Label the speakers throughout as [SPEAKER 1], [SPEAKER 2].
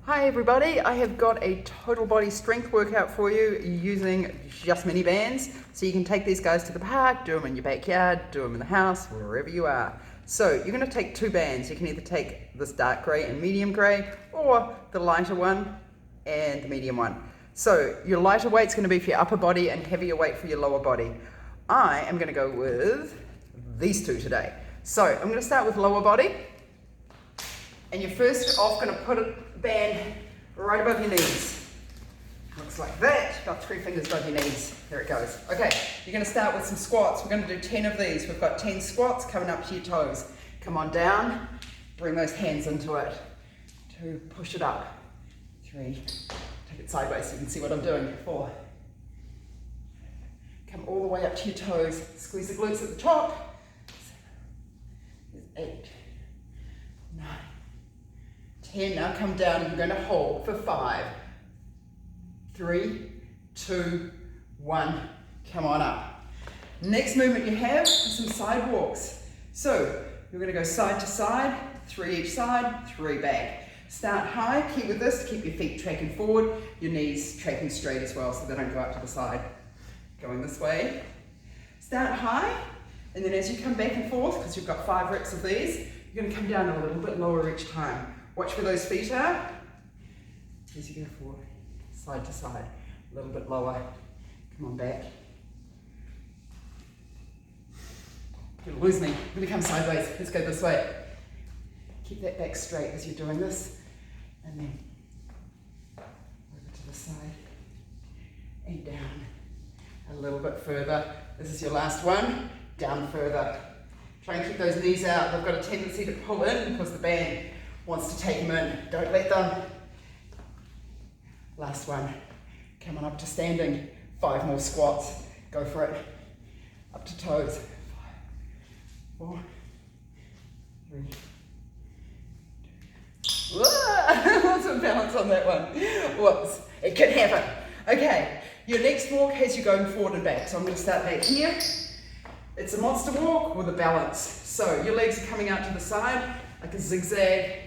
[SPEAKER 1] Hi everybody, I have got a total body strength workout for you using just mini bands. So you can take these guys to the park, do them in your backyard, do them in the house, wherever you are. So you're going to take two bands. You can either take this dark grey and medium grey, or the lighter one and the medium one. So your lighter weight's going to be for your upper body and heavier weight for your lower body. I am going to go with these two today. So I'm going to start with lower body. And you're first off going to put a band right above your knees. Looks like that. Got 3 fingers above your knees. There it goes. Okay, you're going to start with some squats. We're going to do 10 of these. We've got 10 squats coming up to your toes. Come on down. Bring those hands into it. 2, push it up. 3, take it sideways so you can see what I'm doing. 4. Come all the way up to your toes. Squeeze the glutes at the top. 7, 8, 9, 10. Now come down and you're going to hold for 5, 3, 2, 1. Come on up. Next movement you have is some side walks. So you're going to go side to side, 3 each side, 3 back. Start high. Keep with this to keep your feet tracking forward, your knees tracking straight as well so they don't go up to the side. Going this way. Start high, and then as you come back and forth, because you've got 5 reps of these, you're going to come down a little bit lower each time. Watch where those feet are as you go forward, side to side, a little bit lower. Come on back. You're gonna lose me. I'm gonna come sideways. Let's go this way. Keep that back straight as you're doing this, and then over to the side and down a little bit further. This is your last one. Down further. Try and keep those knees out. They've got a tendency to pull in because the band wants to take them in. Don't let them. Last one. Come on up to standing. 5 more squats. Go for it. Up to toes. 5, 4, 3, 2. Lots of balance on that one. Whoops. It can happen. Okay. Your next walk has you going forward and back. So I'm going to start back here. It's a monster walk with a balance. So your legs are coming out to the side like a zigzag.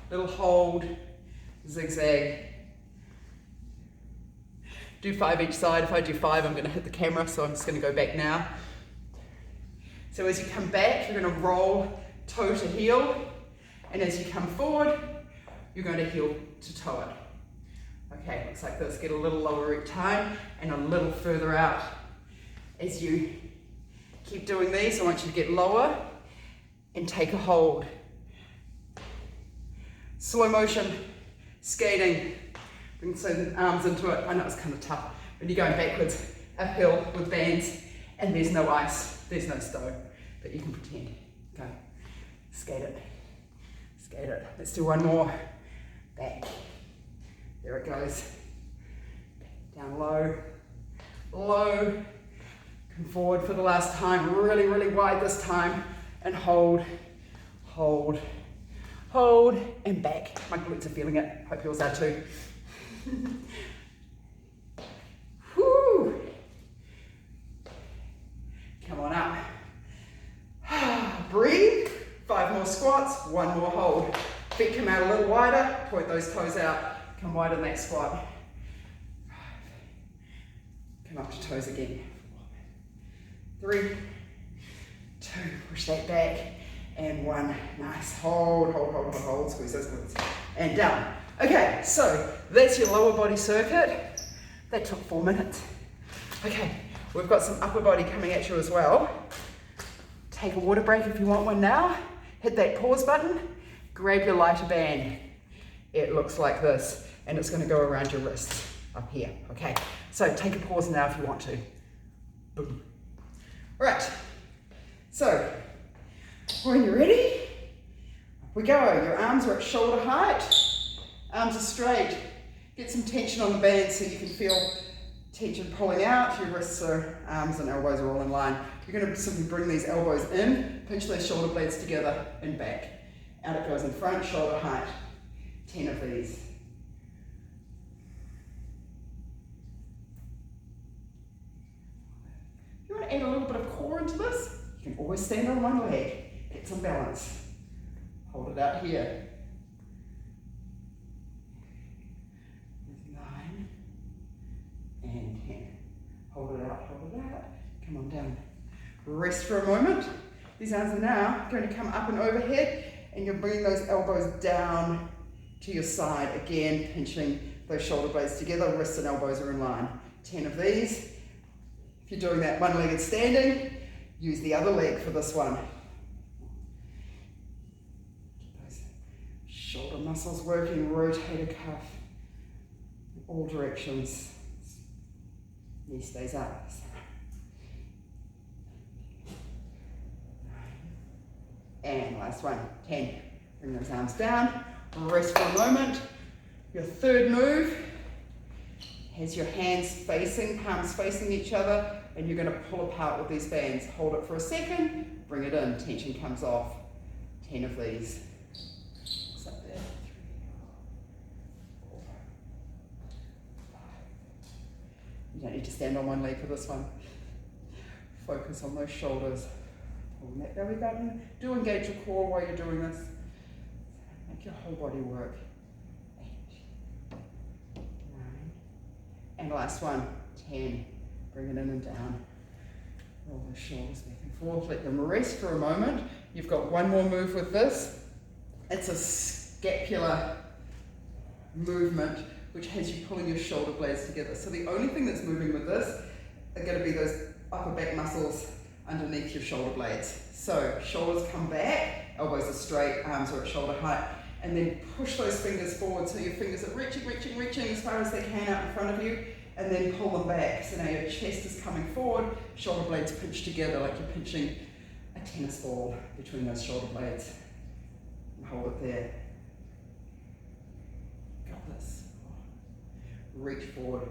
[SPEAKER 1] Little hold, zigzag. Do 5 each side. If I do 5, I'm going to hit the camera, so I'm just going to go back now. So as you come back, you're going to roll toe to heel, and as you come forward, you're going to heel to toe it. Okay, looks like this. Get a little lower each time, and a little further out. As you keep doing these, I want you to get lower and take a hold. Slow motion, skating, bring the arms into it. I know it's kind of tough when you're going backwards, uphill with bands, and there's no ice, there's no snow, but you can pretend. Go, skate it, skate it. Let's do one more. Back, there it goes. Down low, low. Come forward for the last time, really, really wide this time, and hold, hold, hold, and back. My glutes are feeling it. Hope yours are too. Whew. Come on up. Breathe. 5 more squats, 1 more hold. Feet come out a little wider. Point those toes out. Come wider in that squat. 5. Come up to toes again. 4, 3, 2. Push that back. And 1, nice, hold, hold, hold, hold, hold, squeeze those glutes, and down. Okay, so that's your lower body circuit. That took 4 minutes. Okay, we've got some upper body coming at you as well. Take a water break if you want one now. Hit that pause button, grab your lighter band. It looks like this, and it's gonna go around your wrists up here, okay? So take a pause now if you want to. Boom. Right, so, when you're ready, up we go. Your arms are at shoulder height, arms are straight. Get some tension on the band so you can feel tension pulling out. Your wrists are, arms and elbows are all in line. You're going to simply bring these elbows in, pinch those shoulder blades together and back. Out it goes in front, shoulder height. 10 of these. If you want to add a little bit of core into this, you can always stand on one leg. Get some balance. Hold it out here. Rest for a moment. These arms are now going to come up and overhead, and you're bringing those elbows down to your side. Again, pinching those shoulder blades together, wrists and elbows are in line. 10 of these. If you're doing that one-legged standing, use the other leg for this one. Get those shoulder muscles working, rotate a cuff in all directions. Knee stays up. And last one, 10. Bring those arms down, rest for a moment. Your third move has your hands facing, palms facing each other, and you're going to pull apart with these bands. Hold it for a second, bring it in, tension comes off. 10 of these. What's up there? 3, 4, 5. You don't need to stand on one leg for this one. Focus on those shoulders. Pulling that belly button. Do engage your core while you're doing this. Make your whole body work. 8, 9, and last one, 10. Bring it in and down. Roll the shoulders back and forth. Let them rest for a moment. You've got one more move with this. It's a scapular movement which has you pulling your shoulder blades together. So the only thing that's moving with this are going to be those upper back muscles underneath your shoulder blades. So shoulders come back, elbows are straight, arms are at shoulder height, and then push those fingers forward so your fingers are reaching as far as they can out in front of you, and then pull them back. So now your chest is coming forward, shoulder blades pinch together like you're pinching a tennis ball between those shoulder blades. And hold it there. Got this. Reach forward.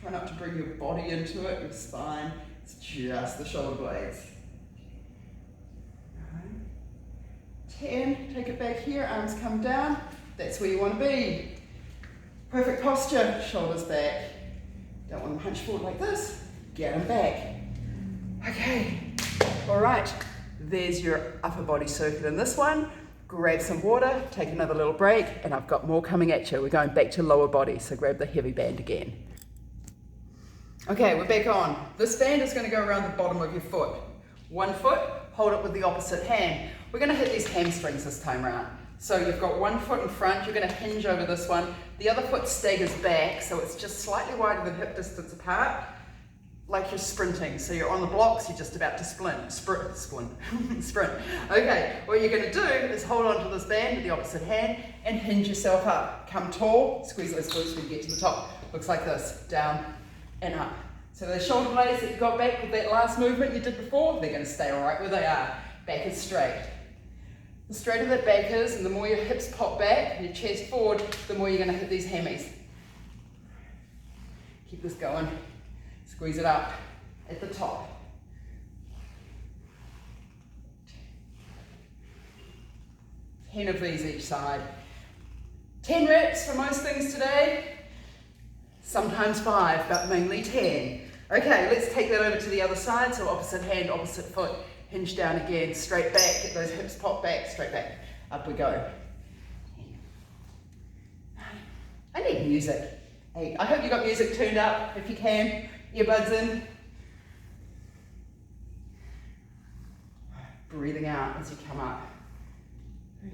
[SPEAKER 1] Try not to bring your body into it, your spine. It's just the shoulder blades. 9, 10, take it back here, arms come down. That's where you want to be. Perfect posture, shoulders back. Don't want them hunched forward like this. Get them back. Okay, all right. There's your upper body circuit in this one. Grab some water, take another little break, and I've got more coming at you. We're going back to lower body, so grab the heavy band again. Okay, we're back on. This band is going to go around the bottom of your foot. One foot, hold it with the opposite hand. We're going to hit these hamstrings this time around. So you've got one foot in front, you're going to hinge over this one. The other foot staggers back, so it's just slightly wider than hip distance apart, like you're sprinting. So you're on the blocks, you're just about to sprint. Okay, what you're going to do is hold on to this band with the opposite hand and hinge yourself up. Come tall, squeeze those glutes when you get to the top. Looks like this, down and up. So the shoulder blades that you got back with that last movement you did before, they're going to stay right where they are. Back is straight. The straighter that back is, and the more your hips pop back and your chest forward, the more you're going to hit these hammies. Keep this going. Squeeze it up at the top. 10 of these each side. 10 reps for most things today. Sometimes 5, but mainly 10. Okay, let's take that over to the other side. So opposite hand, opposite foot, hinge down again, straight back, get those hips pop back, straight back. Up we go. 10. I need music. 8. I hope you got music tuned up, if you can. Earbuds in. Breathing out as you come up. 3,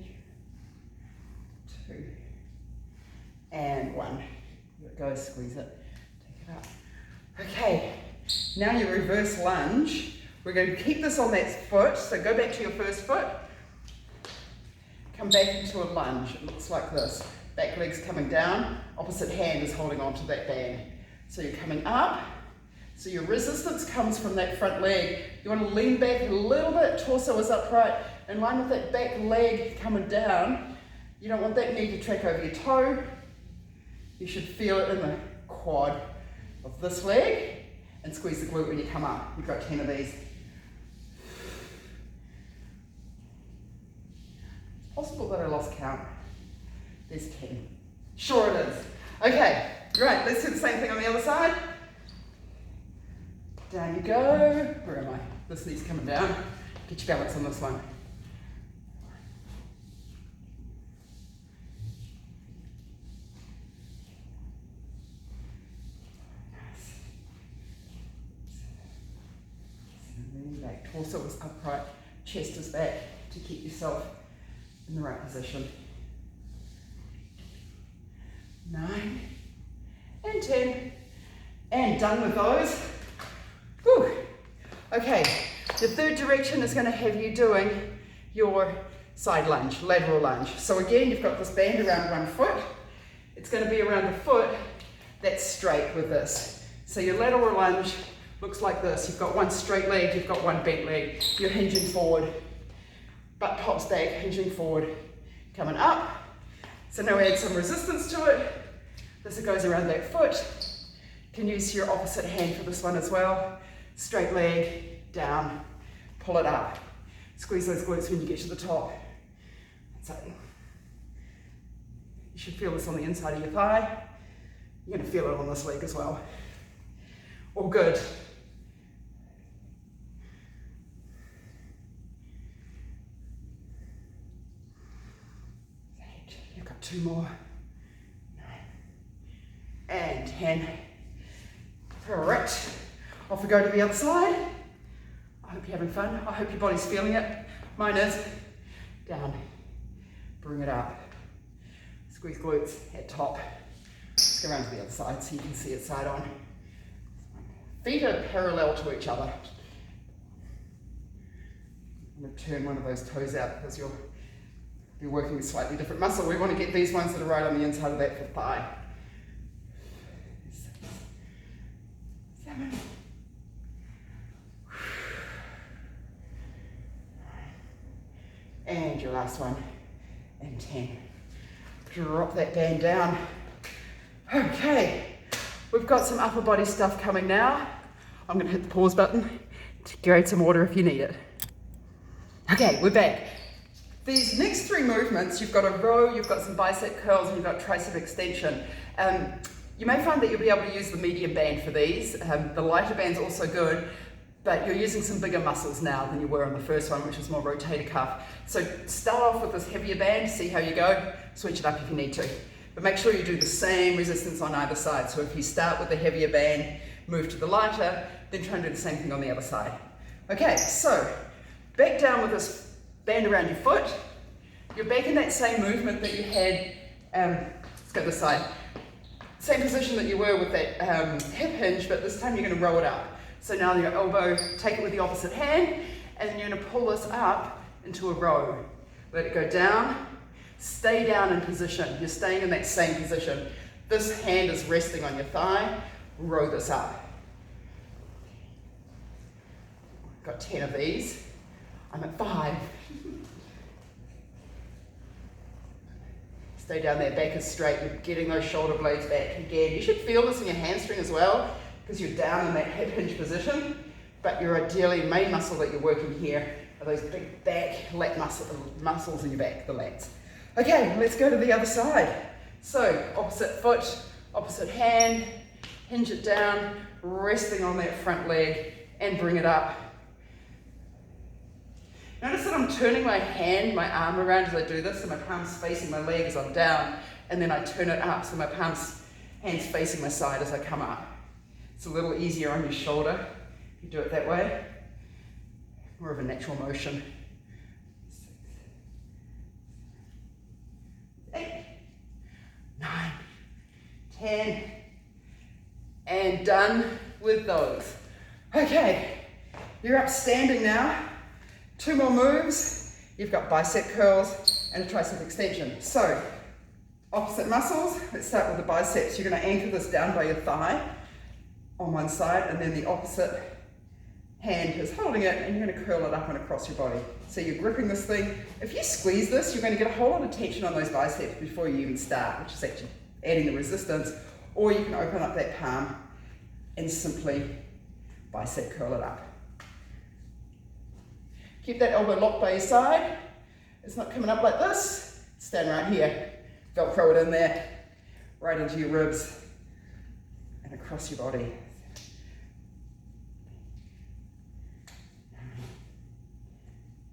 [SPEAKER 1] 2, and 1. Here it goes, squeeze it, take it up. Okay, now your reverse lunge. We're going to keep this on that foot, so go back to your first foot. Come back into a lunge. It looks like this. Back leg's coming down, opposite hand is holding onto that band. So you're coming up, so your resistance comes from that front leg. You want to lean back a little bit, torso is upright, in line with that back leg coming down. You don't want that knee to track over your toe. You should feel it in the quad of this leg and squeeze the glute when you come up. You've got 10 of these. It's possible that I lost count. There's 10. Sure it is. Okay, right, let's do the same thing on the other side. Down you go. Where am I? This knee's coming down. Get your balance on this one. torso is upright, chest is back to keep yourself in the right position. 9 and 10, and done with those. Whew. Okay, the third direction is going to have you doing your side lunge, lateral lunge. So again, you've got this band around one foot. It's going to be around the foot that's straight with this. So your lateral lunge looks like this. You've got one straight leg, you've got one bent leg. You're hinging forward, butt pops back, hinging forward, coming up. So now add some resistance to it. This goes around that foot. You can use your opposite hand for this one as well. Straight leg, down, pull it up. Squeeze those glutes when you get to the top. That's it. You should feel this on the inside of your thigh. You're going to feel it on this leg as well. All good. You've got 2 more. 9 and 10. Correct. Off we go to the other side. I hope you're having fun. I hope your body's feeling it. Mine is. Down. Bring it up. Squeeze glutes at top. Let's go around to the other side so you can see it side on. Feet are parallel to each other. I'm going to turn one of those toes out because you'll be working with slightly different muscle. We want to get these ones that are right on the inside of that fifth thigh. 6, 7. And your last one, and 10. Drop that band down. Okay, we've got some upper body stuff coming now. I'm going to hit the pause button to grab some water if you need it. Okay, we're back. These next 3 movements, you've got a row, you've got some bicep curls, and you've got tricep extension. You may find that you'll be able to use the medium band for these. The lighter band's also good, but you're using some bigger muscles now than you were on the first one, which is more rotator cuff. So start off with this heavier band, see how you go, switch it up if you need to. But make sure you do the same resistance on either side. So if you start with the heavier band, move to the lighter, then try and do the same thing on the other side. Okay, so back down with this band around your foot. You're back in that same movement that you had, let's go this side. Same position that you were with that hip hinge, but this time you're going to roll it up. So now your elbow, take it with the opposite hand, and then you're going to pull this up into a row. Let it go down, stay down in position. You're staying in that same position. This hand is resting on your thigh, row this up. Got 10 of these. I'm at 5. Stay down there, back is straight. You're getting those shoulder blades back again. You should feel this in your hamstring as well, because you're down in that hip hinge position, but your ideally main muscle that you're working here are those big back lat muscles in your back, the lats. Okay, let's go to the other side. So opposite foot, opposite hand, hinge it down, resting on that front leg, and bring it up. Notice that I'm turning my hand, my arm around as I do this, so my palm's facing my leg as I'm down, and then I turn it up, so my hand's facing my side as I come up. It's a little easier on your shoulder if you do it that way. More of a natural motion. 6, 8, 9, 10, and done with those. Okay, you're up standing now. 2 more moves. You've got bicep curls and a tricep extension. So, opposite muscles. Let's start with the biceps. You're going to anchor this down by your thigh on one side, and then the opposite hand is holding it, and you're going to curl it up and across your body. So you're gripping this thing. If you squeeze this, you're going to get a whole lot of tension on those biceps before you even start, which is actually adding the resistance. Or you can open up that palm and simply bicep curl it up. Keep that elbow locked by your side. It's not coming up like this. Stand right here. Velcro it in there, right into your ribs and across your body. 9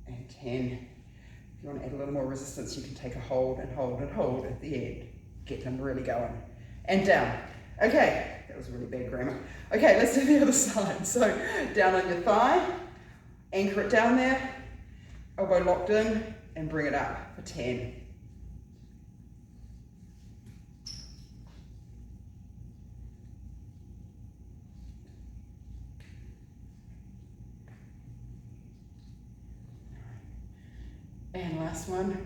[SPEAKER 1] and 10. If you want to add a little more resistance, you can take a hold and hold and hold at the end. Get them really going. And down. Okay, that was really bad grammar. Okay, let's do the other side. So down on your thigh Anchor it down there, elbow locked in, and bring it up for 10. And last one, 10.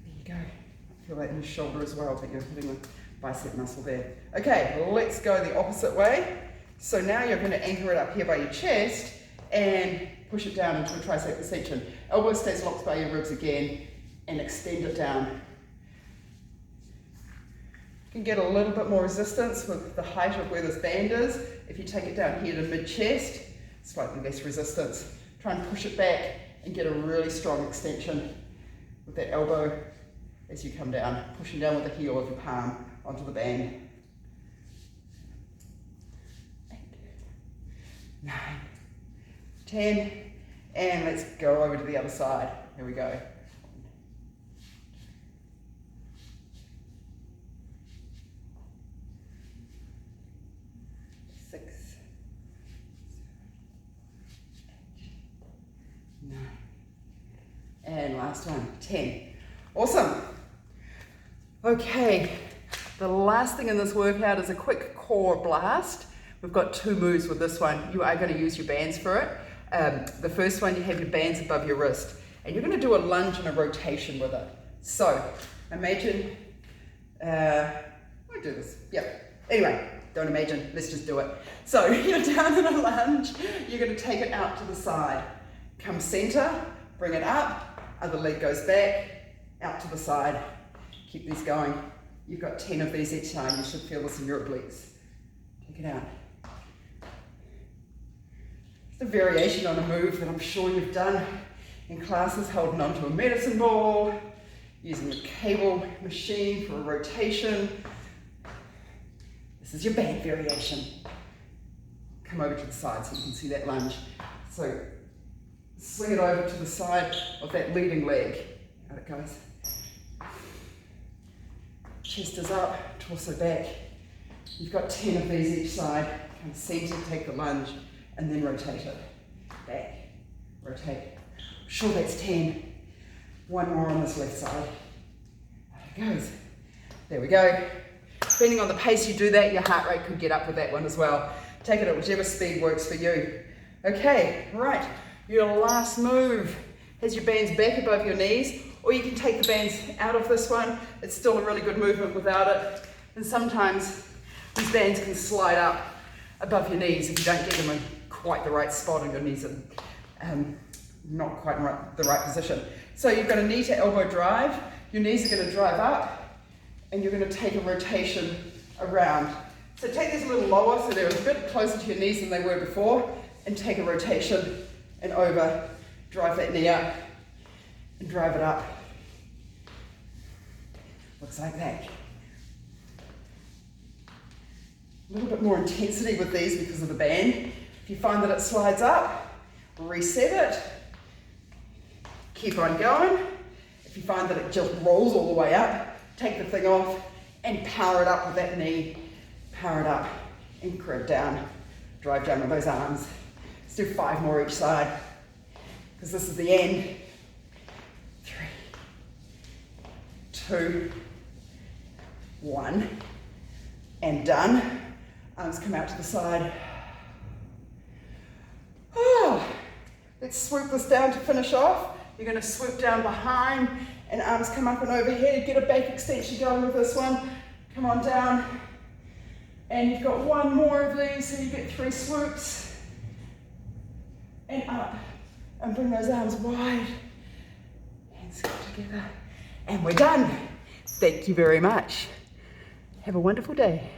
[SPEAKER 1] There you go. I feel that in your shoulder as well, but you're hitting the bicep muscle there. Okay, let's go the opposite way. So now you're going to anchor it up here by your chest and push it down into a tricep extension. Elbow stays locked by your ribs again and extend it down. You can get a little bit more resistance with the height of where this band is. If you take it down here to mid-chest, slightly less resistance. Try and push it back and get a really strong extension with that elbow as you come down, pushing down with the heel of your palm onto the band. 8, 9, 10, and let's go over to the other side. Here we go. 6, 7, 8, 9, and last one, 10. Awesome. Okay, the last thing in this workout is a quick core blast. We've got 2 moves with this one. You are going to use your bands for it. The first one, you have your bands above your wrist, and you're going to do a lunge and a rotation with it. So, imagine, I'll do this, yep. Anyway, don't imagine, let's just do it. So, you're down in a lunge, you're going to take it out to the side. Come center, bring it up, other leg goes back, out to the side. Keep these going. You've got 10 of these each time. You should feel this in your obliques. Take it out. It's a variation on a move that I'm sure you've done in classes, holding onto a medicine ball, using a cable machine for a rotation. This is your band variation. Come over to the side so you can see that lunge. So swing it over to the side of that leading leg. Out it goes. Chest is up, torso back. You've got 10 of these each side. Come center, take the lunge, and then rotate it. Back, rotate. Sure, that's 10. One more on this left side. There it goes. There we go. Depending on the pace you do that, your heart rate could get up with that one as well. Take it at whichever speed works for you. Okay, right. Your last move has your bands back above your knees, or you can take the bands out of this one. It's still a really good movement without it. And sometimes these bands can slide up above your knees if you don't get them in quite the right spot and your knees are not quite in the right position. So you've got a knee to elbow drive. Your knees are going to drive up and you're going to take a rotation around. So take these a little lower so they're a bit closer to your knees than they were before, and take a rotation and over. Drive that knee up and drive it up. Looks like that. A little bit more intensity with these because of the band. If you find that it slides up, reset it. Keep on going. If you find that it just rolls all the way up, take the thing off and power it up with that knee. Power it up, anchor it down, drive down with those arms. Let's do 5 more each side, because this is the end. 3, 2, 1, and done. Arms come out to the side. Oh, let's swoop this down to finish off. You're going to swoop down behind and arms come up and overhead. Get a back extension going with this one. Come on down. And you've got 1 more of these, so you get 3 swoops. And up. And bring those arms wide. Hands come together. And we're done. Thank you very much. Have a wonderful day.